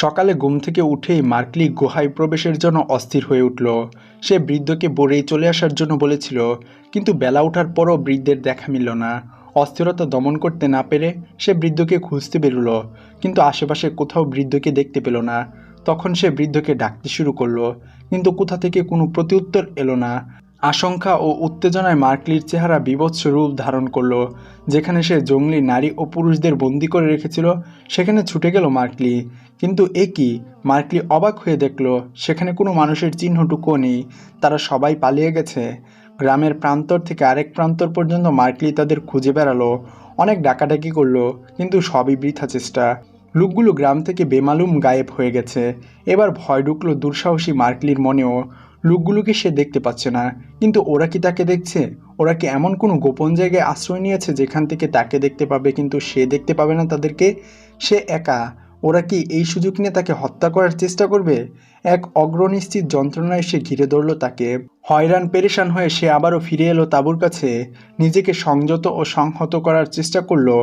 সকালে ঘুম থেকে উঠেই মার্কলি গুহায় প্রবেশের জন্য অস্থির হয়ে উঠল। সে বৃদ্ধকে বলেই চলে আসার জন্য বলেছিল, কিন্তু বেলা ওঠার পরও বৃদ্ধের দেখা মিলল না। অস্থিরতা দমন করতে না পেরে সে বৃদ্ধকে খুঁজতে বেরোল, কিন্তু আশেপাশে কোথাও বৃদ্ধকে দেখতে পেল না। তখন সে বৃদ্ধকে ডাকতে শুরু করলো, কিন্তু কোথা থেকে কোনো প্রত্যুত্তর এলো না। আশঙ্কা ও উত্তেজনায় মার্কলির চেহারা বীভৎস রূপ ধারণ করলো। যেখানে সে জঙ্গলি নারী ও পুরুষদের বন্দি করে রেখেছিল, সেখানে ছুটে গেল মার্কলি। কিন্তু এ কি! মার্কলি অবাক হয়ে দেখল সেখানে কোনো মানুষের চিহ্নটুকুও নেই। তারা সবাই পালিয়ে গেছে। গ্রামের প্রান্তর থেকে আরেক প্রান্তর পর্যন্ত মার্কলি তাদের খুঁজে বেড়ালো। অনেক ডাকাডাকি করলো, কিন্তু সবই বৃথা চেষ্টা। লোকগুলো গ্রাম থেকে বেমালুম গায়েব হয়ে গেছে। এবার ভয় ঢুকলো দুঃসাহসী মার্কলির মনেও। লোকগুলোকে সে দেখতে পাচ্ছে না, কিন্তু ওরা কি তাকে দেখছে? ওরা কি এমন কোনো গোপন জায়গায় আশ্রয় নিয়েছে যেখান থেকে তাকে দেখতে পাবে, কিন্তু সে দেখতে পাবে না তাদেরকে? সে একা। ওরা কি এই সুযোগ নিয়ে তাকে হত্যা করার চেষ্টা করবে? এক অগ্রনিশ্চিত যন্ত্রণায় সে ঘিরে ধরল তাকে। হয়রান পেরেশান হয়ে সে আবারও ফিরে এলো তাঁবুর কাছে। নিজেকে সংযত ও সংহত করার চেষ্টা করলো।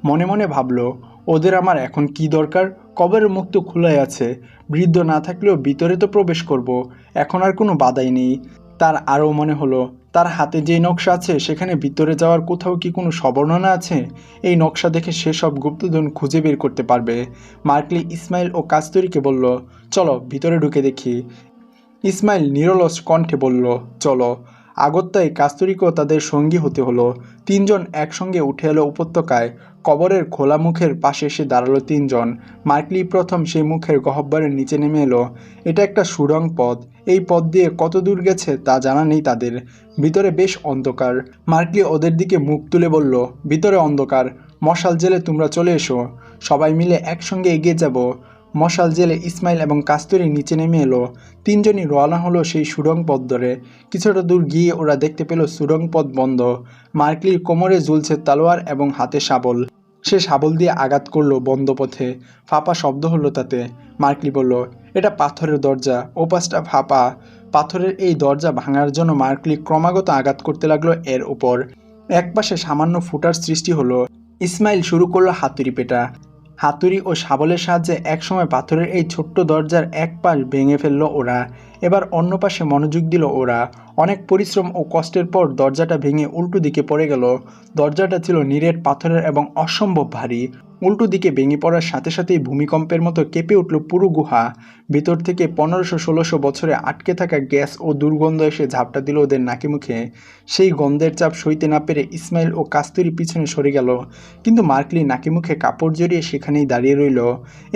মনে মনে ভাবল, ওদের আমার এখন কি দরকার? কবরের মুখ তো খোলাই আছে। বৃদ্ধ না থাকলেও ভিতরে তো প্রবেশ করব। এখন আর কোনো বাধাই নেই। তার আরও মনে হলো, তার হাতে যেই নকশা আছে সেখানে ভিতরে যাওয়ার কোথাও কি কোনো সবর্ণনা আছে? এই নকশা দেখে সে সব গুপ্তধন খুঁজে বের করতে পারবে। মার্কলি ইসমাইল ও কাস্তুরীকে বলল, চলো ভিতরে ঢুকে দেখি। ইসমাইল নিরলস কণ্ঠে বলল, চলো। আগত্যায় কাস্তুরীকেও তাদের সঙ্গী হতে হলো। তিনজন একসঙ্গে উঠে এলো উপত্যকায়। কবরের খোলা মুখের পাশে এসে দাঁড়ালো তিনজন। মার্কলি প্রথম সেই মুখের গহ্বরের নিচে নেমে এলো। এটা একটা সুড়ং পথ। এই পথ দিয়ে কত দূর গেছে তা জানা নেই তাদের। ভিতরে বেশ অন্ধকার। মার্কলি ওদের দিকে মুখ তুলে বলল, ভিতরে অন্ধকার। মশাল জেলে তোমরা চলে এসো। সবাই মিলে একসঙ্গে এগিয়ে যাব। মশাল জেলে ইসমাইল এবং কাস্তুরী নিচে নেমে এলো। তিনজনই রওনা হলো সেই সুড়ং পথ ধরে। কিছুটা দূর গিয়ে ওরা দেখতে পেল সুড়ং পথ বন্ধ। মার্কলির কোমরে ঝুলছে তলোয়ার এবং হাতে শাবল। সে শাবল দিয়ে আঘাত করলো বন্ধ পথে। ফাঁপা শব্দ হলো তাতে। মার্কলি বলল, এটা পাথরের দরজা, ও পাশটা ফাঁপা। পাথরের এই দরজা ভাঙার জন্য মার্কলি ক্রমাগত আঘাত করতে লাগলো এর উপর। একপাশে সামান্য ফুটার সৃষ্টি হলো। ইসমাইল শুরু করলো হাতুড়ি পেটা। হাতুড়ি ও শাবলের সাহায্যে একসময় পাথরের এই ছোট্ট দরজার এক পাশ ভেঙে ফেললো ওরা। এবার অন্য পাশে মনোযোগ দিল ওরা। অনেক পরিশ্রম ও কষ্টের পর দরজাটা ভেঙে উল্টো দিকে পড়ে গেল। দরজাটা ছিল নিরেট পাথরের এবং অসম্ভব ভারী। উল্টো দিকে ভেঙে পড়ার সাথে সাথেই ভূমিকম্পের মতো কেঁপে উঠল পুরো গুহা। ভিতর থেকে 1500-1600 বছরে আটকে থাকা গ্যাস ও দুর্গন্ধ এসে ঝাপটা দিল ওদের নাকি মুখে। সেই গন্ধের চাপ সইতে না পেরে ইসমাইল ও কাস্তুরী পিছনে সরে গেল, কিন্তু মার্কলি নাকি মুখে কাপড় জড়িয়ে সেখানেই দাঁড়িয়ে রইল।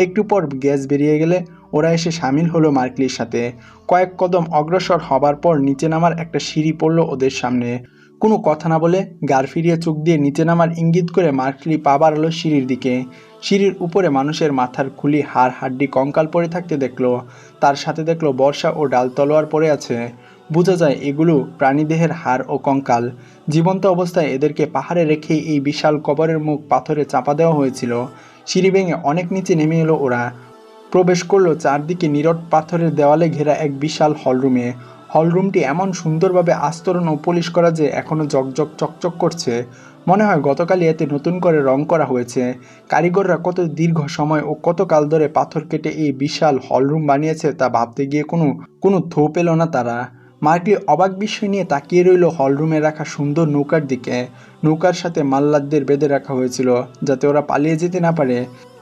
একটু পর গ্যাস বেরিয়ে গেলে ওরা এসে সামিল হলো মার্কলির সাথে। কয়েক কদম অগ্রসর হবার পর নিচে নামার একটা সিঁড়ি পড়ল ওদের সামনে। কোনো কথা না বলে গাড় ফিরিয়ে চোখ দিয়ে নিচে নামার ইঙ্গিত করে মার্কলি পা বাড়ালো সিঁড়ির দিকে। সিঁড়ির উপরে মানুষের মাথার খুলি, হাড় হাড্ডি, কঙ্কাল পড়ে থাকতে দেখলো। তার সাথে দেখলো বর্ষা ও ডাল তলোয়ার পড়ে আছে। বোঝা যায় এগুলো প্রাণীদেহের হাড় ও কঙ্কাল। জীবন্ত অবস্থায় এদেরকে পাহাড়ে রেখেই এই বিশাল কবরের মুখ পাথরে চাপা দেওয়া হয়েছিল। সিঁড়ি ভেঙে অনেক নিচে নেমে এলো ওরা। প্রবেশ করলো চারদিকে নিরট পাথরের দেওয়ালে ঘেরা এক বিশাল হলরুমে। হলরুমটি এমন সুন্দরভাবে আস্তরণ ও পলিশ করা যে এখনও জকজক চকচক করছে। মনে হয় গতকালই এতে নতুন করে রং করা হয়েছে। কারিগররা কত দীর্ঘ সময় ও কত কাল ধরে পাথর কেটে এই বিশাল হলরুম বানিয়েছে তা ভাবতে গিয়ে কোনো থো পেল না তারা। মার্কলি অবাক বিস্ময় নিয়ে তাকিয়ে রইল হলরুমে রাখা সুন্দর নৌকার দিকে। নৌকার সাথে মাল্লাদের বেঁধে রাখা হয়েছিল যাতে ওরা পালিয়ে যেতে না পারে।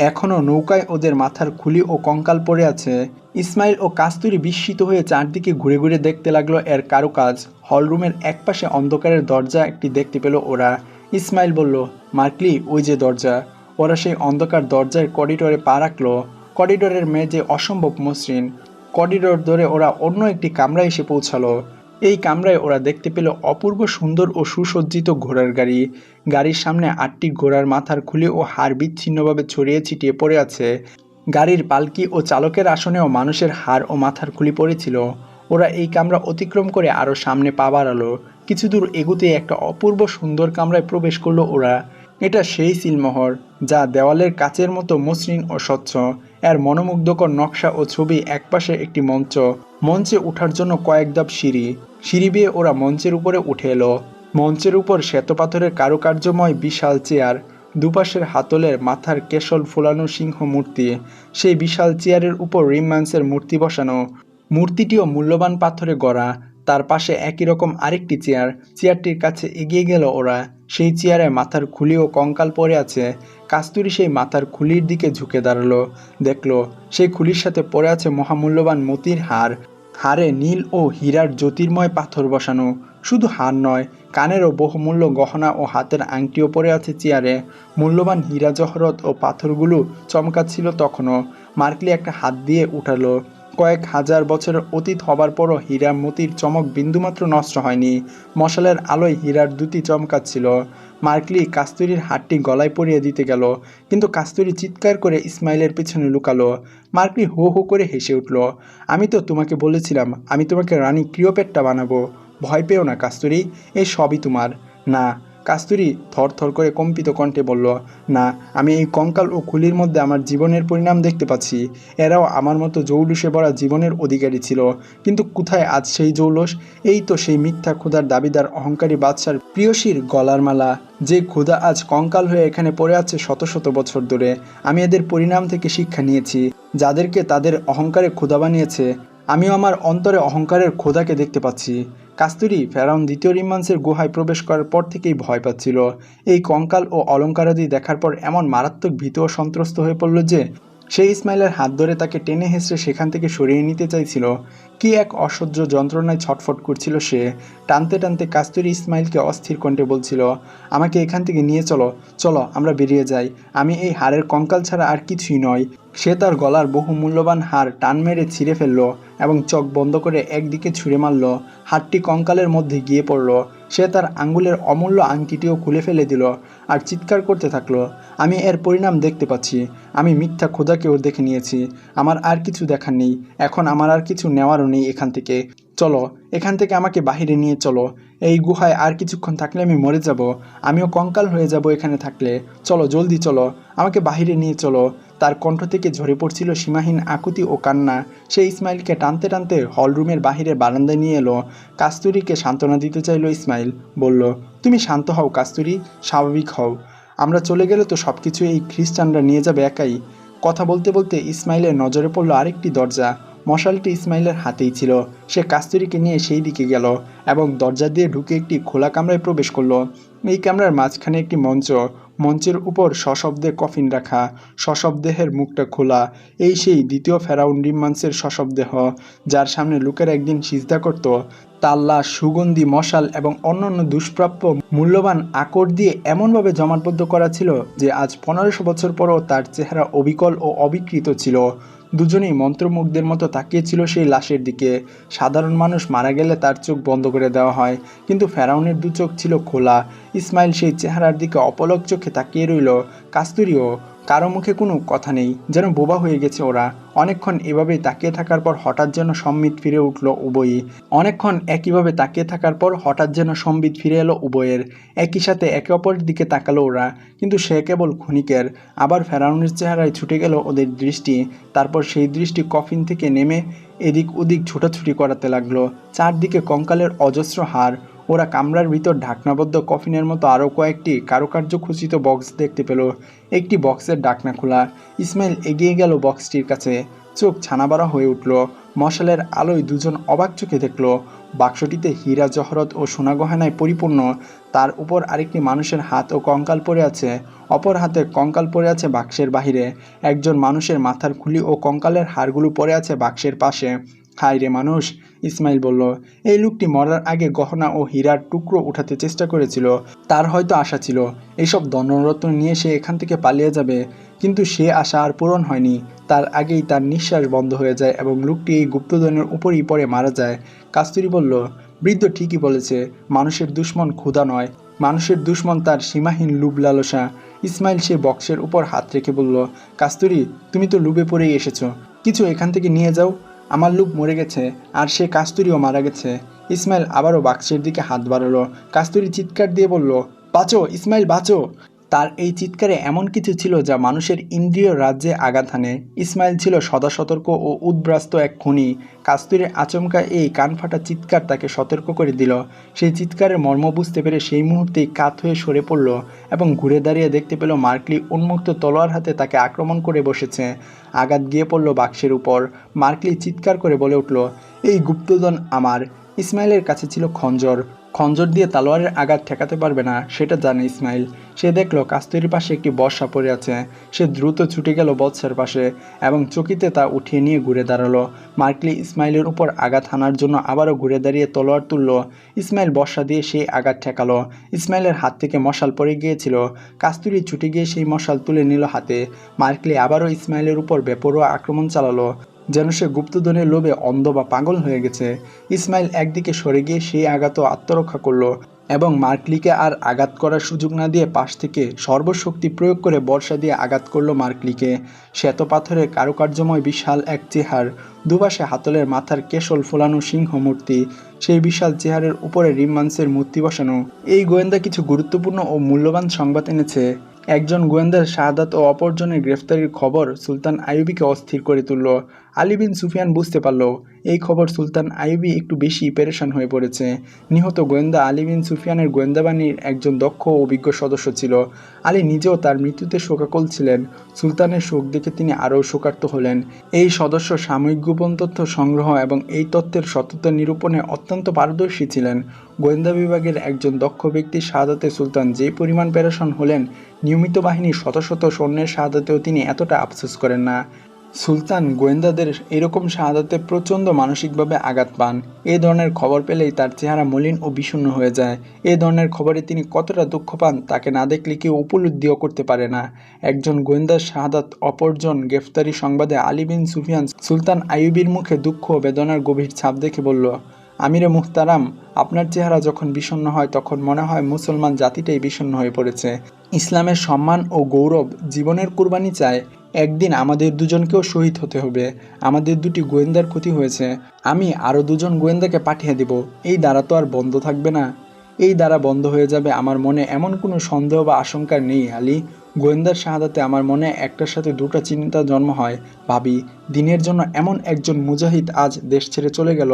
এখনও নৌকায় ওদের মাথার খুলি ও কঙ্কাল পড়ে আছে। ইসমাইল ও কাস্তুরী বিস্মিত হয়ে চারদিকে ঘুরে ঘুরে দেখতে লাগলো এর কারুকাজ। হলরুমের একপাশে অন্ধকারের দরজা একটি দেখতে পেল ওরা। ইসমাইল বলল, মার্কলি, ওই যে দরজা। ওরা সেই অন্ধকার দরজায় করিডোরে পা রাখলো। করিডোরের মেঝে অসম্ভব মসৃণ। করিডোর ধরে ওরা অন্য একটি কামরায় এসে পৌঁছালো। এই কামরায় ওরা দেখতে পেল অপূর্ব সুন্দর ও সুসজ্জিত ঘোড়ার গাড়ি। গাড়ির সামনে 8টি ঘোড়ার মাথার খুলি ও হাড় বিচ্ছিন্নভাবে ছড়িয়ে ছিটিয়ে পড়ে আছে। গাড়ির পালকি ও চালকের আসনেও মানুষের হাড় ও মাথার খুলি পড়েছিল। ওরা এই কামরা অতিক্রম করে আরও সামনে পা বাড়ালো। কিছু দূর এগুতেই একটা অপূর্ব সুন্দর কামরায় প্রবেশ করলো ওরা। এটা সেই সিলমোহর যা দেওয়ালের কাচের মতো মসৃণ ও স্বচ্ছ। এর মনোমুগ্ধকর নকশা ও ছবি। একপাশে একটি মঞ্চ। মঞ্চে ওঠার জন্য কয়েক ধাপ সিঁড়ি। সিঁড়ি বেয়ে ওরা মঞ্চের উপরে উঠে এলো। মঞ্চের উপর শ্বেতপাথরের কারুকার্যময় বিশাল চেয়ার। দুপাশের হাতলের মাথার কেশল ফোলানো সিংহ মূর্তি, সেই বিশাল চেয়ারের উপর রিম্যান্সের মূর্তি বসানো। মূর্তিটিও মূল্যবান পাথরে গড়া। তার পাশে একই রকম আরেকটি চেয়ার। চেয়ারটির কাছে এগিয়ে গেল ওরা। সেই চেয়ারে মাথার খুলি ও কঙ্কাল পড়ে আছে। কাস্তুরী সেই মাথার খুলির দিকে ঝুঁকে দাঁড়ালো, দেখলো সেই খুলির সাথে পড়ে আছে মহামূল্যবান মতির হার। হারে নীল ও হীরার জ্যোতির্ময় পাথর বসানো। শুধু হার নয়, কানেরও বহুমূল্য গহনা ও হাতের আংটিও পড়ে আছে চেয়ারে। মূল্যবান হীরা জহরত ও পাথরগুলো চমকাচ্ছিল তখনও। মার্কলি একটা হাত দিয়ে উঠালো। কয়েক হাজার বছরের অতীত হবার পরও হীরা মতির চমক বিন্দুমাত্র নষ্ট হয়নি। মশালের আলোয় হীরার দ্যুতি চমকাচ্ছিল। মার্কলি কাস্তুরীর হাতটি গলায় পরিয়ে দিতে গেল, কিন্তু কাস্তুরী চিৎকার করে ইসমাইলের পিছনে লুকালো। মার্কলি হো হো করে হেসে উঠল। আমি তো তোমাকে বলেছিলাম আমি তোমাকে রানী ক্লিওপেট্রা বানাবো। ভয় পেও না কাস্তুরী, এই সবই তোমার। না, কাস্তুরী থরথর করে কম্পিত কণ্ঠে বলল, না, আমি এই কঙ্কাল ও খুলির মধ্যে আমার জীবনের পরিণাম দেখতে পাচ্ছি। এরাও আমার মতো জৌলুসে ভরা জীবনের অধিকারী ছিল, কিন্তু কোথায় আজ সেই জৌলুস? এই তো সেই মিথ্যা ক্ষুধার দাবিদার অহংকারী বাদশার প্রিয়সীর গলার মালা, যে ক্ষুধা আজ কঙ্কাল হয়ে এখানে পড়ে আছে শত শত বছর ধরে। আমি এদের পরিণাম থেকে শিক্ষা নিয়েছি, যাদেরকে তাদের অহংকারে ক্ষুধা বানিয়েছে। আমিও আমার অন্তরে অহংকারের ক্ষুধাকে দেখতে পাচ্ছি। কাস্তুরী ফেরাউন দ্বিতীয় রিম্মান্সের গুহায় প্রবেশ করার পর থেকেই ভয় পাচ্ছিল। এই কঙ্কাল ও অলঙ্কারাদি দেখার পর এমন মারাত্মক ভীত ও সন্ত্রস্ত হয়ে পড়ল যে সে ইসমাইলের হাত ধরে তাকে টেনে হেঁচড়ে সেখান থেকে সরিয়ে নিতে চাইছিল। কি এক অসহ্য যন্ত্রণায় ছটফট করছিল সে। টানতে টানতে কাস্তুরী ইসমাইলকে অস্থির কণ্ঠে বলছিল, আমাকে এখান থেকে নিয়ে চলো, চলো আমরা বেরিয়ে যাই। আমি এই হাড়ের কঙ্কাল ছাড়া আর কিছুই নয়। সে তার গলার বহু মূল্যবান হার টান মেরে ছিঁড়ে ফেলল এবং চোখ বন্ধ করে একদিকে ছুঁড়ে মারল। হাড়টি কঙ্কালের মধ্যে গিয়ে পড়ল। সে তার আঙ্গুলের অমূল্য আংটিটিও খুলে ফেলে দিল আর চিৎকার করতে থাকলো, আমি এর পরিণাম দেখতে পাচ্ছি। আমি মিথ্যা ক্ষুধাকেও দেখে নিয়েছি। আমার আর কিছু দেখার নেই। এখন আমার আর কিছু নেওয়ারও নেই এখান থেকে। চলো, এখান থেকে আমাকে বাহিরে নিয়ে চলো। এই গুহায় আর কিছুক্ষণ থাকলে আমি মরে যাব। আমিও কঙ্কাল হয়ে যাব এখানে থাকলে। চলো, জলদি চলো, আমাকে বাহিরে নিয়ে চলো। তার কণ্ঠ থেকে ঝরে পড়ছিল সীমাহীন আকুতি ও কান্না। সে ইসমাইলকে টানতে টানতে হলরুমের বাহিরে বারান্দায় নিয়ে এলো। কাস্তুরীকে সান্ত্বনা দিতে চাইল ইসমাইল। বলল, তুমি শান্ত হও কাস্তুরী, স্বাভাবিক হও। আমরা চলে গেলে তো সব কিছু এই খ্রিস্টানরা নিয়ে যাবে একাই। কথা বলতে বলতে ইসমাইলের নজরে পড়ল আরেকটি দরজা। মশালটি ইসমাইলের হাতেই ছিল। সে কাস্তুরীকে নিয়ে সেই দিকে গেল এবং দরজা দিয়ে ঢুকে একটি খোলা কামরায় প্রবেশ করলো। এই কামরার মাঝখানে একটি মঞ্চ। মঞ্চের উপর সশব্দে কফিন রাখা। সশব্দেহের মুখটা খোলা। এই সেই দ্বিতীয় ফেরাউন রিম্মান্সের সশব্দেহ, যার সামনে লোকেরা একদিন সিজদা করত। তার লাশ সুগন্ধি মশাল এবং অন্যান্য দুষ্প্রাপ্য মূল্যবান আকর দিয়ে এমনভাবে জমাটবদ্ধ করা ছিল যে আজ 1500 বছর পরও তার চেহারা অবিকল ও অবিকৃত ছিল। দুজনেই মন্ত্রমুগ্ধের মতো তাকিয়েছিল সেই লাশের দিকে। সাধারণ মানুষ মারা গেলে তার চোখ বন্ধ করে দেওয়া হয়, কিন্তু ফেরাউনের দু চোখ ছিল খোলা। ইসমাইল সেই চেহারার দিকে অপলক চোখে তাকিয়ে রইল। কাস্তুরীও। কারো মুখে কোনো কথা নেই, যেন বোবা হয়ে গেছে ওরা। অনেকক্ষণ এভাবেই তাকিয়ে থাকার পর হঠাৎ যেন সম্বিত ফিরে উঠল উভয়ই। অনেকক্ষণ একইভাবে তাকিয়ে থাকার পর হঠাৎ যেন সম্বিত ফিরে এলো উভয়ের। একই সাথে একে অপরের দিকে তাকালো ওরা, কিন্তু সে কেবল ক্ষণিকের। আবার ফেরাউনের চেহারায় ছুটে গেল ওদের দৃষ্টি। তারপর সেই দৃষ্টি কফিন থেকে নেমে এদিক ওদিক ছোটাছুটি করাতে লাগলো। চারদিকে কঙ্কালের অজস্র হাড়। ওরা কামরার ভিতর ঢাকনাবদ্ধ কফিনের মতো আরও কয়েকটি কারুকার্য খচিত বক্স দেখতে পেল। একটি বক্সের ঢাকনা খোলা। ইসমাইল এগিয়ে গেল বক্সটির কাছে। চোখ ছানাবাড়া হয়ে উঠল। মশালের আলোয় দুজন অবাক চোখে দেখল বাক্সটিতে হীরা জহরত ও সোনা গহনায় পরিপূর্ণ। তার উপর আরেকটি মানুষের হাত ও কঙ্কাল পড়ে আছে। অপর হাতে কঙ্কাল পড়ে আছে বাক্সের বাহিরে। একজন মানুষের মাথার খুলি ও কঙ্কালের হাড়গুলো পড়ে আছে বাক্সের পাশে। হায় রে মানুষ, ইসমাইল বলল। এই লোকটি মরার আগে গহনা ও হীরার টুকরো উঠাতে চেষ্টা করেছিল। তার হয়তো আশা ছিল এইসব ধনরত্ন নিয়ে সে এখান থেকে পালিয়ে যাবে, কিন্তু সে আশা আর পূরণ হয়নি। তার আগেই তার নিঃশ্বাস বন্ধ হয়ে যায় এবং লোকটি এই গুপ্তধনের উপরই পড়ে মারা যায়। কাস্তুরী বলল, বৃদ্ধ ঠিকই বলেছে। মানুষের দুশ্মন ক্ষুধা নয়, মানুষের দুশ্মন তার সীমাহীন লুভ লালসা। ইসমাইল সে বক্সের উপর হাত রেখে বলল, কাস্তুরী, তুমি তো লুভে পড়েই এসেছো। কিছু এখান থেকে নিয়ে যাও। আমার লোক মরে গেছে, আর সে কাস্তুরীও মারা গেছে। ইসমাইল আবারও বাক্সের দিকে হাত বাড়ালো। কাস্তুরী চিৎকার দিয়ে বলল, বাঁচো ইসমাইল, বাঁচো। তার এই চিৎকারে এমন কিছু ছিল যা মানুষের ইন্দ্রিয় রাজ্যে আঘাত হানে। ইসমাইল ছিল সদা সতর্ক ও উদ্ব্রাস্ত এক খুনি। কাস্তুরীর আচমকা এই কানফাটা চিৎকার তাকে সতর্ক করে দিল। সেই চিৎকারের মর্ম বুঝতে পেরে সেই মুহূর্তেই কাত হয়ে সরে পড়ল এবং ঘুরে দাঁড়িয়ে দেখতে পেল মার্কলি উন্মুক্ত তলোয়ার হাতে তাকে আক্রমণ করে বসেছে। আঘাত গিয়ে পড়ল বাক্সের উপর। মার্কলি চিৎকার করে বলে উঠল, এই গুপ্তধন আমার। ইসমাইলের কাছে ছিল খঞ্জর। খঞ্জর দিয়ে তালোয়ারের আঘাত ঠেকাতে পারবে না, সেটা জানে ইসমাইল। সে দেখল কাস্তুরীর পাশে একটি বর্শা পড়ে আছে। সে দ্রুত ছুটে গেল বৎসার পাশে এবং চকিতে তা উঠিয়ে নিয়ে ঘুরে দাঁড়ালো। মার্কলি ইসমাইলের উপর আঘাত হানার জন্য আবারও ঘুরে দাঁড়িয়ে তলোয়ার তুলল। ইসমাইল বর্শা দিয়ে সেই আঘাত ঠেকালো। ইসমাইলের হাত থেকে মশাল পড়ে গিয়েছিল। কাস্তুরী ছুটে গিয়ে সেই মশাল তুলে নিল হাতে। মার্কলি আবারও ইসমাইলের উপর বেপরোয়া আক্রমণ চালালো, যেন সে গুপ্তধনের লোভে অন্ধ বা পাগল হয়ে গেছে। ইসমাইল একদিকে সরে গিয়ে সেই আঘাতও আত্মরক্ষা করলো এবং মার্কলিকে আর আঘাত করার সুযোগ না দিয়ে পাশ থেকে সর্বশক্তি প্রয়োগ করে বর্শা দিয়ে আঘাত করলো মার্কলিকে। শ্বেত পাথরের কারুকার্যময় বিশাল এক চেহার, দুপাশে হাতলের মাথার কেশল ফোলানো সিংহ মূর্তি, সেই বিশাল চেহারের উপরে রিম্মান্সের মূর্তি বসানো। এই গোয়েন্দা কিছু গুরুত্বপূর্ণ ও মূল্যবান সংবাদ এনেছে। একজন গোয়েন্দার শাহাদাত ও অপরজনের গ্রেফতারির খবর সুলতান আইয়ুবীকে অস্থির করে তুলল। আলী বিন সুফিয়ান বুঝতে পারল এই খবর সুলতান আইয়ুবী একটু বেশি পেরেশান হয়ে পড়েছে। নিহত গোয়েন্দা আলী বিন সুফিয়ানের গোয়েন্দাবাহিনীর একজন দক্ষ ও অভিজ্ঞ সদস্য ছিল। আলী নিজেও তার মৃত্যুতে শোকাকুল ছিলেন। সুলতানের শোক দেখে তিনি আরও শোকার্ত হলেন। এই সদস্য সাময়িক গোপন তথ্য সংগ্রহ এবং এই তথ্যের সত্যতা নিরূপণে অত্যন্ত পারদর্শী ছিলেন। গোয়েন্দা বিভাগের একজন দক্ষ ব্যক্তির শাহাদাতে সুলতান যে পরিমাণ পেরেশান হলেন, নিয়মিত বাহিনীর শত শত সৈন্যের শাহাদাতেও তিনি এতটা আফসোস করেন না। সুলতান গোয়েন্দাদের এরকম শাহাদাতে প্রচণ্ড মানসিকভাবে আঘাত পান। এ ধরনের খবর পেলেই তার চেহারা মলিন ও বিষণ্ণ হয়ে যায়। এ ধরনের খবরে তিনি কতটা দুঃখ পান তাকে না দেখলে কেউ উপলব্ধিও করতে পারে না। একজন গোয়েন্দার শাহাদাত, অপরজন গ্রেফতারি সংবাদে আলী বিন সুফিয়ান সুলতান আইয়ুবীর মুখে দুঃখ ও বেদনার গভীর ছাপ দেখে বলল, আমিরে মুহতারাম, আপনার চেহারা যখন বিষণ্ণ হয় তখন মনে হয় মুসলমান জাতিটাই বিষণ্ণ হয়ে পড়েছে। ইসলামের সম্মান ও গৌরব জীবনের কুরবানি চায়। একদিন আমাদের দুজনকেও শহীদ হতে হবে। আমাদের দুটি গোয়েন্দার ক্ষতি হয়েছে। আমি আরও দুজন গোয়েন্দাকে পাঠিয়ে দেব। এই দ্বারা তো আর বন্ধ থাকবে না। এই দ্বারা বন্ধ হয়ে যাবে আমার মনে এমন কোনো সন্দেহ বা আশঙ্কা নেই আলী। গোয়েন্দার শাহাদাতে আমার মনে একটার সাথে দুটো চিন্তা জন্ম হয়। ভাবি, দিনের জন্য এমন একজন মুজাহিদ আজ দেশ ছেড়ে চলে গেল,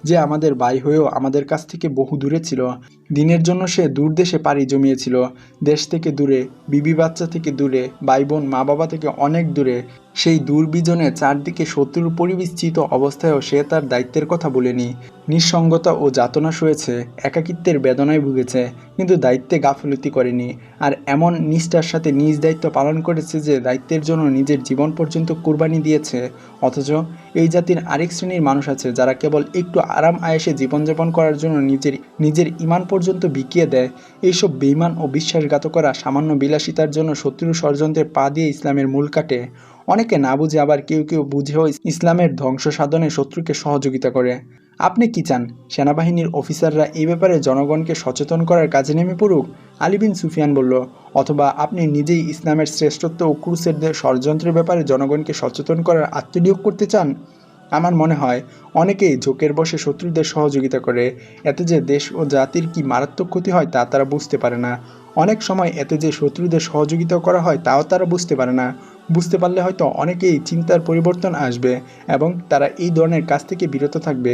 যে আমাদের ভাই হয়েও আমাদের কাছ থেকে বহু দূরে ছিল। দিনের জন্য সে দূর দেশে পাড়ি জমিয়েছিল। দেশ থেকে দূরে, বিবি বাচ্চা থেকে দূরে, ভাই বোন মা বাবা থেকে অনেক দূরে। সেই দূরবিজনে চারদিকে শত্রুর পরিবিষ্টিত অবস্থায়ও সে তার দায়িত্বের কথা বলেনি। নিঃসঙ্গতা ও যাতনা সয়েছে, একাকিত্বের বেদনায় ভুগেছে, কিন্তু দায়িত্বে গাফিলতি করেনি। আর এমন নিষ্ঠার সাথে নিজ দায়িত্ব পালন করেছে যে দায়িত্বের জন্য নিজের জীবন পর্যন্ত কুরবানি দিয়েছে। অথচ এই জাতির আরেক শ্রেণীর মানুষ আছে যারা কেবল একটু আরাম আয়েসে জীবনযাপন করার জন্য নিজের ইমান পর্যন্ত বিকিয়ে দেয়। এইসব বেঈমান ও বিশ্বাসঘাতকরা সামান্য বিলাসিতার জন্য শত্রুর ষড়যন্ত্রে পা দিয়ে ইসলামের মূল কাটে। অনেকে না বুঝে, আবার কেউ কেউ বুঝেও ইসলামের ধ্বংস সাধনে শত্রুকে সহযোগিতা করে। আপনি কি চান সেনাবাহিনীর অফিসাররা এই ব্যাপারে জনগণকে সচেতন করার কাজে নেমে পড়ুক? আলী বিন সুফিয়ান বলল, অথবা আপনি নিজেই ইসলামের শ্রেষ্ঠত্ব ও ক্রুসেডদের ষড়যন্ত্রের ব্যাপারে জনগণকে সচেতন করার আত্মনিয়োগ করতে চান? আমার মনে হয় অনেকেই ঝোঁকের বসে শত্রুদের সহযোগিতা করে। এতে যে দেশ ও জাতির কি মারাত্মক ক্ষতি হয় তা তারা বুঝতে পারে না। অনেক সময় এতে যে শত্রুদের সহযোগিতা করা হয় তাও তারা বুঝতে পারে না। বুঝতে পারলে হয়তো অনেকেই চিন্তার পরিবর্তন আসবে এবং তারা এই ধরনের কাজ থেকে বিরত থাকবে।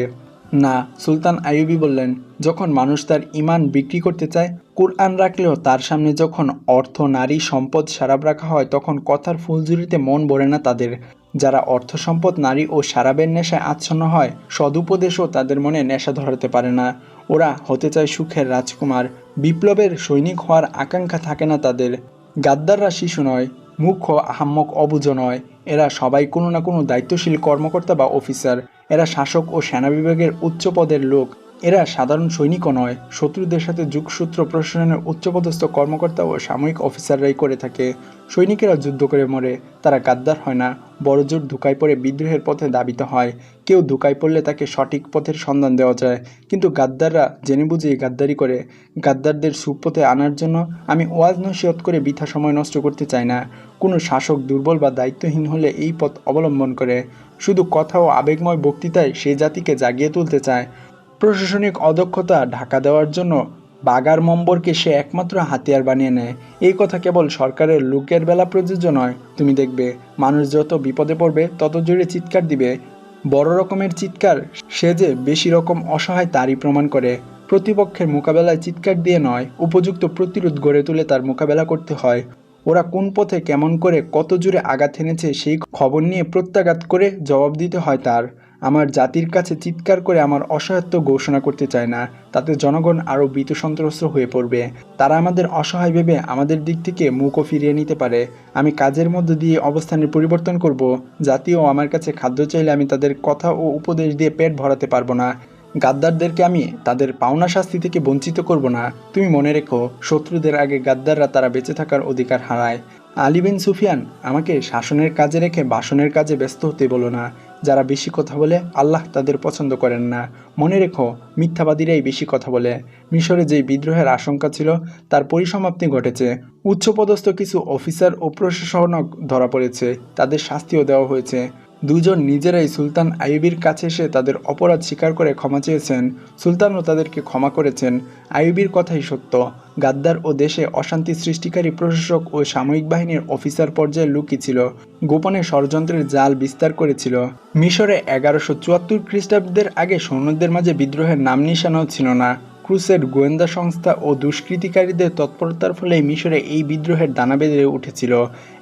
না, সুলতান আইয়ুবী বললেন, যখন মানুষ তার ইমান বিক্রি করতে চায়, কুরআন রাখলেও তার সামনে যখন অর্থ, নারী, সম্পদ সারাব রাখা হয়, তখন কথার ফুলঝুরিতে মন ভরে না তাদের। যারা অর্থ, সম্পদ, নারী ও সারাবের নেশায় আচ্ছন্ন হয়, সদুপদেশও তাদের মনে নেশা ধরাতে পারে না। ওরা হতে চায় সুখের রাজকুমার, বিপ্লবের সৈনিক হওয়ার আকাঙ্ক্ষা থাকে না তাদের। গাদ্দাররা শিশু নয়, মূর্খ, আহাম্মক, অবুঝ নয়। এরা সবাই কোনো না কোনো দায়িত্বশীল কর্মকর্তা বা অফিসার। এরা শাসক ও সেনা বিভাগের উচ্চ পদের লোক। এরা সাধারণ সৈনিকও নয়। শত্রুদের সাথে যুগসূত্র প্রশাসনের উচ্চপদস্থ কর্মকর্তা ও সামরিক অফিসাররাই করে থাকে। সৈনিকেরা যুদ্ধ করে মরে, তারা গাদ্দার হয় না। বড়জোর ধোঁকায় পড়ে বিদ্রোহের পথে ধাবিত হয়। কেউ ধোঁকায় পড়লে তাকে সঠিক পথের সন্ধান দেওয়া যায়, কিন্তু গাদ্দাররা জেনে বুঝেই গাদ্দারি করে। গাদ্দারদের সুপথে আনার জন্য আমি ওয়াজ নসিহত করে বৃথা সময় নষ্ট করতে চাই না। কোনো শাসক দুর্বল বা দায়িত্বহীন হলে এই পথ অবলম্বন করে। শুধু কথা ও আবেগময় বক্তৃতায় সেই জাতিকে জাগিয়ে তুলতে চায়। প্রশাসনিক অদক্ষতা ঢাকা দেওয়ার জন্য বাগার নম্বরকে সে একমাত্র হাতিয়ার বানিয়ে নেয়। এই কথা কেবল সরকারের লোকের বেলা প্রযোজ্য নয়। তুমি দেখবে মানুষ যত বিপদে পড়বে তত জোরে চিৎকার দিবে। বড় রকমের চিৎকার, সে যে বেশি রকম অসহায় তারই প্রমাণ করে। প্রতিপক্ষের মোকাবেলায় চিৎকার দিয়ে নয়, উপযুক্ত প্রতিরোধ গড়ে তুলে তার মোকাবেলা করতে হয়। ওরা কোন পথে কেমন করে কত জোরে আঘাত হেনেছে সেই খবর নিয়ে প্রত্যাঘাত করে জবাব দিতে হয় তার। আমার জাতির কাছে চিৎকার করে আমার অসহায়ত্ব ঘোষণা করতে চায় না, তাতে জনগণ আরও ভীত সন্ত্রস্ত হয়ে পড়বে। তারা আমাদের অসহায় ভেবে আমাদের দিক থেকে মুখও ফিরিয়ে নিতে পারে। আমি কাজের মধ্য দিয়ে অবস্থানের পরিবর্তন করব। জাতিও আমার কাছে খাদ্য চাইলে আমি তাদের কথা ও উপদেশ দিয়ে পেট ভরাতে পারবো না। গাদ্দারদেরকে আমি তাদের পাওনা শাস্তি থেকে বঞ্চিত করব না। তুমি মনে রেখো, শত্রুদের আগে গাদ্দাররা তারা বেঁচে থাকার অধিকার হারায়। আলী বিন সুফিয়ান, আমাকে শাসনের কাজে রেখে বাসনের কাজে ব্যস্ত হতে বলো না। যারা বেশি কথা বলে আল্লাহ তাদের পছন্দ করেন না। মনে রেখো, মিথ্যাবাদীরাই বেশি কথা বলে। মিশরে যেই বিদ্রোহের আশঙ্কা ছিল তার পরিসমাপ্তি ঘটেছে। উচ্চপদস্থ কিছু অফিসার ও প্রশাসক ধরা পড়েছে, তাদের শাস্তিও দেওয়া হয়েছে। দুজন নিজেরাই সুলতান আইয়ুবীর কাছে এসে তাদের অপরাধ স্বীকার করে ক্ষমা চেয়েছেন। সুলতানও তাদেরকে ক্ষমা করেছেন। আইয়ুবীর কথাই সত্য। গাদ্দার ও দেশে অশান্তি সৃষ্টিকারী প্রশাসক ও সামরিক বাহিনীর অফিসার পর্যায়ে লুকি ছিল, গোপনে ষড়যন্ত্রের জাল বিস্তার করেছিল। মিশরে 1174 খ্রিস্টাব্দের আগে সৈন্যদের মাঝে বিদ্রোহের নাম নিশানাও ছিল না। ক্রুসেড গোয়েন্দা সংস্থা ও দুষ্কৃতিকারীদের তৎপরতার ফলে মিশরে এই বিদ্রোহের দানা বেঁধে উঠেছিল।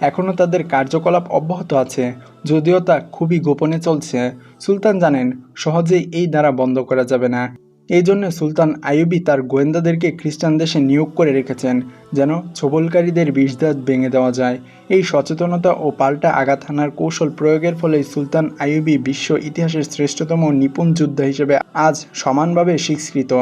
এখনও তাদের কার্যকলাপ অব্যাহত আছে, যদিও তা খুবই গোপনে চলছে। সুলতান জানেন সহজেই এই ধারা বন্ধ করা যাবে না। এই জন্য সুলতান আইয়ুবী তার গোয়েন্দাদেরকে খ্রিস্টান দেশে নিয়োগ করে রেখেছেন, যেন ছোবলকারীদের বিষদাঁত ভেঙে দেওয়া যায়। এই সচেতনতা ও পাল্টা আঘাত হানার কৌশল প্রয়োগের ফলে সুলতান আইয়ুবী বিশ্ব ইতিহাসের শ্রেষ্ঠতম নিপুণ যোদ্ধা হিসেবে আজ সমানভাবে স্বীকৃত।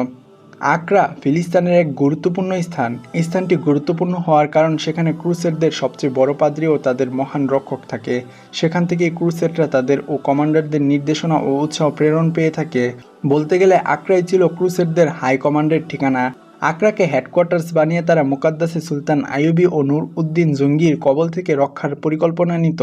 আকরা ফিলিস্তিনের এক গুরুত্বপূর্ণ স্থান। এই স্থানটি গুরুত্বপূর্ণ হওয়ার কারণ সেখানে ক্রুসেডদের সবচেয়ে বড় পাদ্রী ও তাদের মহান রক্ষক থাকে। সেখান থেকে ক্রুসেডরা তাদের ও কমান্ডারদের নির্দেশনা ও উৎসাহ প্রেরণ পেয়ে থাকে। বলতে গেলে আকরাই ছিল ক্রুসেডদের হাই কমান্ডের ঠিকানা। আকরাকে হেডকোয়ার্টার্স বানিয়ে তারা মুকাদ্দাসে সুলতান আইয়ুবী ও নূর উদ্দিন জঙ্গির কবল থেকে রক্ষার পরিকল্পনা নিত।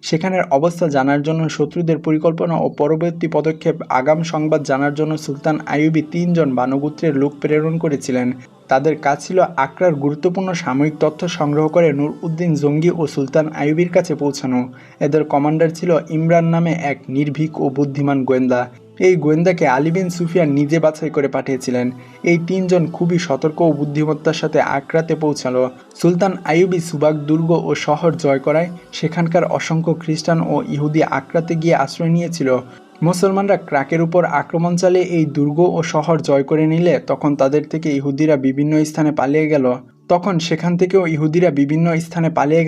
সেখানের অবস্থা জানার জন্য, শত্রুদের পরিকল্পনা ও পরবর্তী পদক্ষেপ আগাম সংবাদ জানার জন্য সুলতান আইয়ুবী 3 জন বানগোত্রের লোক প্রেরণ করেছিলেন। তাদের কাজ ছিল আকরার গুরুত্বপূর্ণ সাময়িক তথ্য সংগ্রহ করে নূর উদ্দিন জঙ্গি ও সুলতান আইয়ুবীর কাছে পৌঁছানো। এদের কমান্ডার ছিল ইমরান নামে এক নির্ভীক ও বুদ্ধিমান গোয়েন্দা। এই গোয়েন্দাকে আলী বিন সুফিয়ান নিজে বাছাই করে পাঠিয়েছিলেন। এই 3 জন খুবই সতর্ক ও বুদ্ধিমত্তার সাথে আকরাতে পৌঁছালো। সুলতান আইয়ুবী সুবাক দুর্গ ও শহর জয় করায় সেখানকার অসংখ্য খ্রিস্টান ও ইহুদি আকরাতে গিয়ে আশ্রয় নিয়েছিল। মুসলমানরা ক্রাকের উপর আক্রমণ চালিয়ে এই দুর্গ ও শহর জয় করে নিলে তখন তাদের থেকে ইহুদিরা বিভিন্ন স্থানে পালিয়ে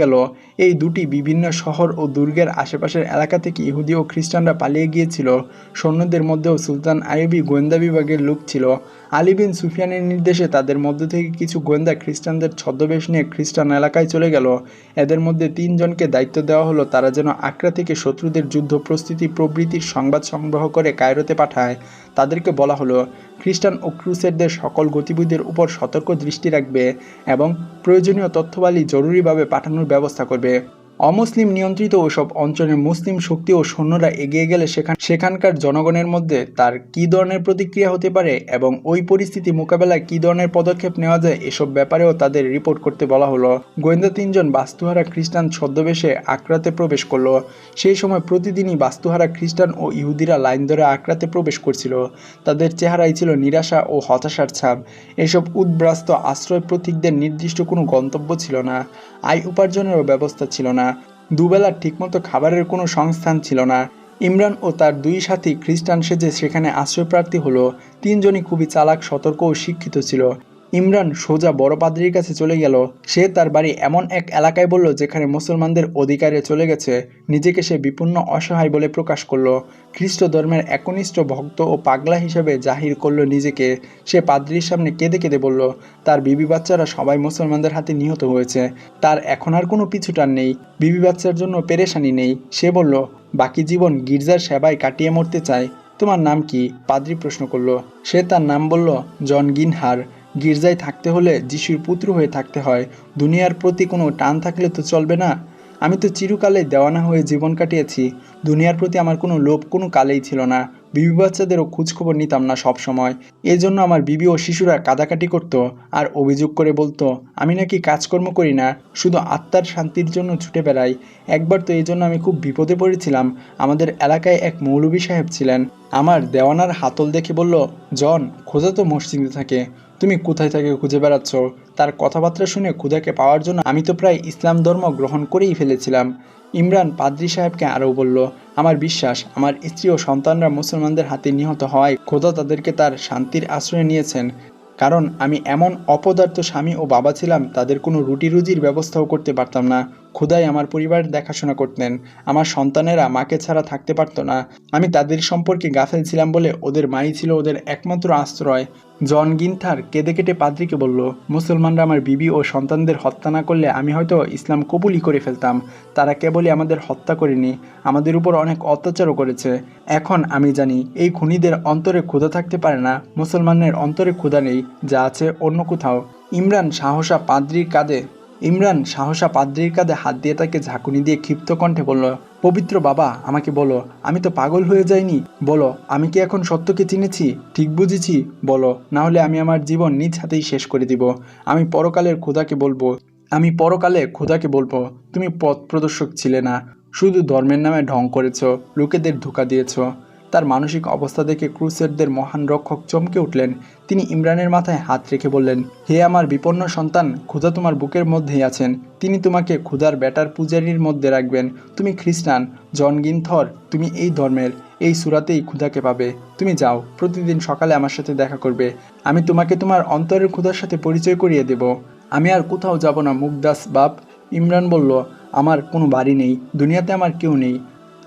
গেল। এই দুটি বিভিন্ন শহর ও দুর্গের আশেপাশের এলাকা থেকে ইহুদি ও খ্রিস্টানরা পালিয়ে গিয়েছিল। সৈন্যদের মধ্যেও সুলতান আইয়ুবী গোয়েন্দা বিভাগের লোক ছিল। আলী বিন সুফিয়ানের নির্দেশে তাদের মধ্য থেকে কিছু গোয়েন্দা খ্রিস্টানদের ছদ্মবেশ নিয়ে খ্রিস্টান এলাকায় চলে গেল। এদের মধ্যে 3 জনকে দায়িত্ব দেওয়া হলো তারা যেন আকরা থেকে শত্রুদের যুদ্ধ প্রস্তুতি প্রভৃতির সংবাদ সংগ্রহ করে কায়রোতে পাঠায়। তাদেরকে বলা হলো খ্রিস্টান ও ক্রুসেডদের সকল গতিবিধির উপর সতর্ক দৃষ্টি রাখবে এবং প্রয়োজনীয় তথ্যবালী জরুরিভাবে পাঠানোর ব্যবস্থা করবে। অমুসলিম নিয়ন্ত্রিত ওসব অঞ্চলের মুসলিম শক্তি ও সৈন্যরা এগিয়ে গেলে সেখানকার জনগণের মধ্যে তার কী ধরনের প্রতিক্রিয়া হতে পারে এবং ওই পরিস্থিতি মোকাবেলায় কী ধরনের পদক্ষেপ নেওয়া যায় এসব ব্যাপারেও তাদের রিপোর্ট করতে বলা হলো। গোয়েন্দা 3 জন বাস্তুহারা খ্রিস্টান ছদ্মবেশে আকরাতে প্রবেশ করলো। সেই সময় প্রতিদিনই বাস্তুহারা খ্রিস্টান ও ইহুদিরা লাইন ধরে আকরাতে প্রবেশ করছিল। তাদের চেহারায় ছিল নিরাশা ও হতাশার ছাপ। এসব উদ্বাস্ত আশ্রয় প্রতীকদের নির্দিষ্ট কোনো গন্তব্য ছিল না। আয় উপার্জনেরও ব্যবস্থা ছিল না। দুবেলার ঠিকমতো খাবারের কোনো সংস্থান ছিল না। ইমরান ও তার 2 সাথী খ্রিস্টান সেজে সেখানে আশ্রয়প্রার্থী হলো। 3 জনই খুবই চালাক, সতর্ক ও শিক্ষিত ছিল। ইমরান সোজা বড় পাদ্রীর কাছে চলে গেল। সে তার বাড়ি এমন এক এলাকায় বলল যেখানে মুসলমানদের অধিকারে চলে গেছে। নিজেকে সে বিপন্ন অসহায় বলে প্রকাশ করলো। খ্রিস্ট ধর্মের একনিষ্ঠ ভক্ত ও পাগলা হিসেবে জাহির করলো নিজেকে। সে পাদ্রীর সামনে কেঁদে কেঁদে বলল তার বিবি বাচ্চারা সবাই মুসলমানদের হাতে নিহত হয়েছে। তার এখন আর কোনো পিছুটান নেই, বিবি বাচ্চার জন্য পেরেশানি নেই। সে বলল বাকি জীবন গির্জার সেবায় কাটিয়ে মরতে চায়। তোমার নাম কি? পাদ্রী প্রশ্ন করলো। সে তার নাম বলল জন গিনহার। গির্জায় থাকতে হলে যিশুর পুত্র হয়ে থাকতে হয়। দুনিয়ার প্রতি কোনো টান থাকলে তো চলবে না। আমি তো চিরকালে দেওয়ানা হয়ে জীবন কাটিয়েছি। দুনিয়ার প্রতি আমার কোনো লোভ কোনো কালেই ছিল না। বিবি বাচ্চাদেরও খোঁজখবর নিতাম না সব সময়। এই জন্য আমার বিবি ও শিশুরা কাঁদাকাটি করত আর অভিযোগ করে বলতো আমি নাকি কাজকর্ম করি না, শুধু আত্মার শান্তির জন্য ছুটে বেড়াই। একবার তো এই জন্য আমি খুব বিপদে পড়েছিলাম। আমাদের এলাকায় এক মৌলভী সাহেব ছিলেন, আমার দেওয়ানার হাতল দেখে বলল, জন, খোদা তো মসজিদে থাকে, তুমি কোথায় থেকে খুঁজে বেড়াচ্ছ? তার কথাবার্তা শুনে খুদাকে পাওয়ার জন্য আমি তো প্রায় ইসলাম ধর্ম গ্রহণ করেই ফেলেছিলাম। ইমরান পাদ্রী সাহেবকে আরও বলল, আমার বিশ্বাস আমার স্ত্রী ও সন্তানরা মুসলমানদের হাতে নিহত হওয়ায় খোদা তাদেরকে তার শান্তির আশ্রয় নিয়েছেন। কারণ আমি এমন অপদার্থ স্বামী ও বাবা ছিলাম, তাদের কোনো রুটি রুজির ব্যবস্থাও করতে পারতাম না। খোদাই আমার পরিবারের দেখাশোনা করতেন। আমার সন্তানেরা মাকে ছাড়া থাকতে পারতো না। আমি তাদের সম্পর্কে গাফেল ছিলাম বলে ওদের মাই ছিল ওদের একমাত্র আশ্রয়। জন গিন্থার কেঁদে কেটে পাদ্রীকে বলল, মুসলমানরা আমার বিবি ও সন্তানদের হত্যা না করলে আমি হয়তো ইসলাম কবুলই করে ফেলতাম। তারা কেবলই আমাদের হত্যা করেনি, আমাদের উপর অনেক অত্যাচারও করেছে। এখন আমি জানি এই খুনিদের অন্তরে ক্ষুধা থাকতে পারে না, মুসলমানের অন্তরে ক্ষুধা নেই, যা আছে অন্য কোথাও। ইমরান সাহসা পাদ্রীর কাঁধে হাত দিয়ে তাকে ঝাঁকুনি দিয়ে ক্ষিপ্ত কণ্ঠে বলল, পবিত্র বাবা, আমাকে বলো, আমি তো পাগল হয়ে যাইনি। বলো, আমি কি এখন সত্যকে চিনেছি, ঠিক বুঝেছি? বলো, না হলে আমি আমার জীবন নিজ হাতেই শেষ করে দিব। আমি পরকালে খোদাকে বলবো তুমি পথ প্রদর্শক ছিলে না, শুধু ধর্মের নামে ঢং করেছ, লোকেদের ধোঁকা দিয়েছ। তার মানসিক অবস্থা দেখে ক্রুসেডদের মহান রক্ষক চমকে উঠলেন। তিনি ইমরানের মাথায় হাত রেখে বললেন, হে আমার বিপন্ন সন্তান, ক্ষুধা তোমার বুকের মধ্যেই আছেন। তিনি তোমাকে ক্ষুধার ব্যাটার পূজারীর মধ্যে রাখবেন। তুমি খ্রিস্টান, জন গিনথর, তুমি এই ধর্মের, এই সূরাতেই ক্ষুধাকে পাবে। তুমি যাও, প্রতিদিন সকালে আমার সাথে দেখা করবে। আমি তোমাকে তোমার অন্তরের ক্ষুধার সাথে পরিচয় করিয়ে দেব। আমি আর কোথাও যাব না মুকদ্দাস বাপ। ইমরান বলল, আমার কোনো বাড়ি নেই, দুনিয়াতে আমার কেউ নেই।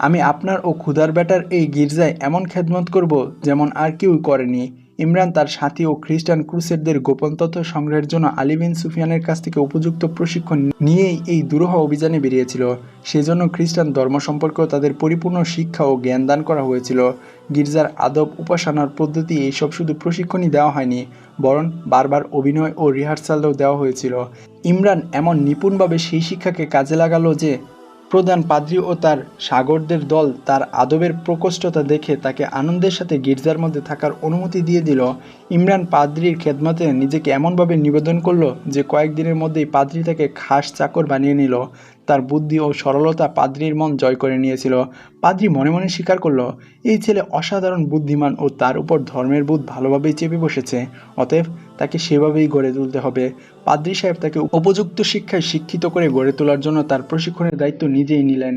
আমি আপনার ও ক্ষুধার বেটার এই গির্জায় এমন খেদমত করব যেমন আর কেউই করেনি। ইমরান তার সাথী ও খ্রিস্টান ক্রুসেডদের গোপন তথ্য সংগ্রহের জন্য আলী বিন সুফিয়ানের কাছ থেকে উপযুক্ত প্রশিক্ষণ নিয়েই এই দুরূহ অভিযানে বেরিয়েছিল। সেজন্য খ্রিস্টান ধর্ম সম্পর্কেও তাদের পরিপূর্ণ শিক্ষা ও জ্ঞান দান করা হয়েছিল। গির্জার আদব, উপাসনার পদ্ধতি এইসব শুধু প্রশিক্ষণই দেওয়া হয়নি, বরং বারবার অভিনয় ও রিহার্সালও দেওয়া হয়েছিল। ইমরান এমন নিপুণভাবে সেই শিক্ষাকে কাজে লাগালো যে প্রধান পাদ্রী ও তার সাগরদের দল তার আদবের প্রকোষ্ঠতা দেখে তাকে আনন্দের সাথে গির্জার মধ্যে থাকার অনুমতি দিয়ে দিল। ইমরান পাদ্রীর খেদমতে নিজেকে এমনভাবে নিবেদন করলো যে কয়েকদিনের মধ্যেই পাদ্রী তাকে খাস চাকর বানিয়ে নিল। তার বুদ্ধি ও সরলতা পাদ্রীর মন জয় করে নিয়েছিল। পাদ্রী মনে মনে স্বীকার করলো, এই ছেলে অসাধারণ বুদ্ধিমান ও তার উপর ধর্মের বোধ ভালোভাবেই চেপে বসেছে, অতএব তাকে সেভাবেই গড়ে তুলতে হবে। পাদ্রী সাহেব তাকে উপযুক্ত শিক্ষায় শিক্ষিত করে গড়ে তোলার জন্য তার প্রশিক্ষণের দায়িত্ব নিজেই নিলেন।